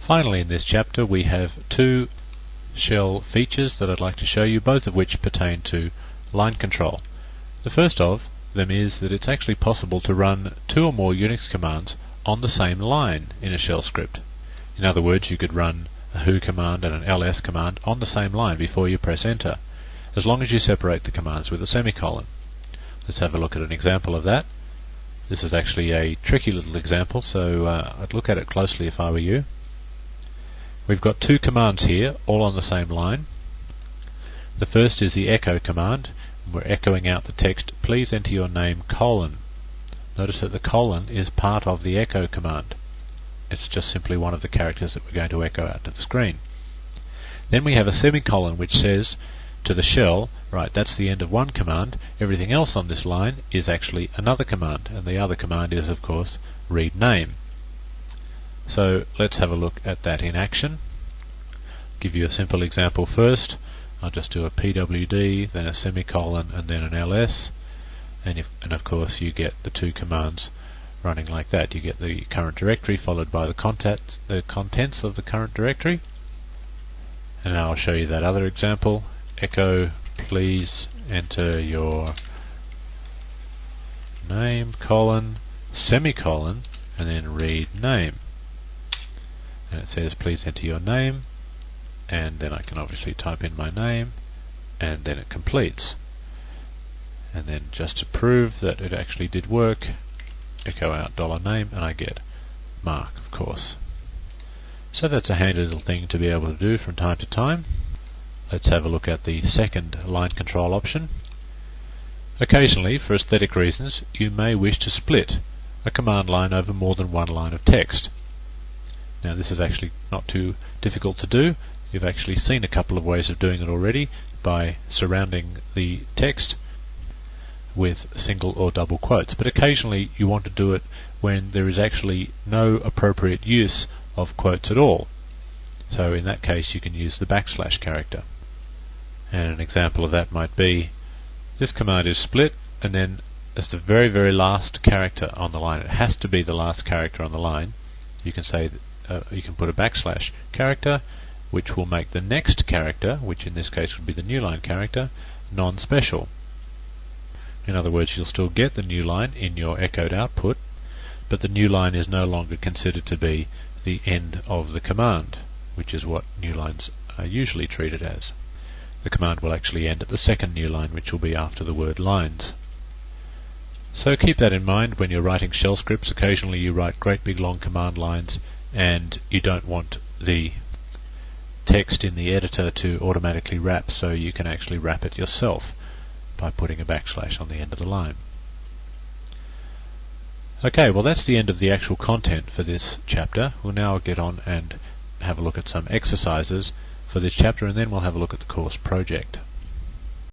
Finally, in this chapter we have two shell features that I'd like to show you, both of which pertain to line control. The first of them is that it's actually possible to run two or more Unix commands on the same line in a shell script. In other words, you could run a who command and an ls command on the same line before you press enter, as long as you separate the commands with a semicolon. Let's have a look at an example of that. This is actually a tricky little example, so I'd look at it closely if I were you. We've got two commands here, all on the same line. The first is the echo command. We're echoing out the text, please enter your name, colon. Notice that the colon is part of the echo command. It's just simply one of the characters that we're going to echo out to the screen. Then we have a semicolon which says to the shell, right, that's the end of one command, everything else on this line is actually another command, and the other command is, of course, read name. So let's have a look at that in action. Give you a simple example first. I'll just do a pwd, then a semicolon, and then an ls, and of course you get the two commands running like that. You get the current directory followed by the contents of the current directory. And now I'll show you that other example. Echo, please enter your name, colon, semicolon, and then read name. And it says please enter your name, and then I can obviously type in my name, and then it completes. And then just to prove that it actually did work, echo out $name, and I get Mark, of course. So that's a handy little thing to be able to do from time to time. Let's have a look at the second line control option. Occasionally, for aesthetic reasons, you may wish to split a command line over more than one line of text. Now this is actually not too difficult to do. You've actually seen a couple of ways of doing it already by surrounding the text with single or double quotes. But occasionally you want to do it when there is actually no appropriate use of quotes at all. So in that case you can use the backslash character. And an example of that might be, this command is split, and then as the very, very last character on the line, it has to be the last character on the line, you can say you can put a backslash character, which will make the next character, which in this case would be the new line character, non-special. In other words, you'll still get the new line in your echoed output, but the new line is no longer considered to be the end of the command, which is what new lines are usually treated as. The command will actually end at the second new line, which will be after the word lines. So keep that in mind when you're writing shell scripts. Occasionally you write great big long command lines and you don't want the text in the editor to automatically wrap, so you can actually wrap it yourself by putting a backslash on the end of the line. Okay, well that's the end of the actual content for this chapter. We'll now get on and have a look at some exercises for this chapter, and then we'll have a look at the course project.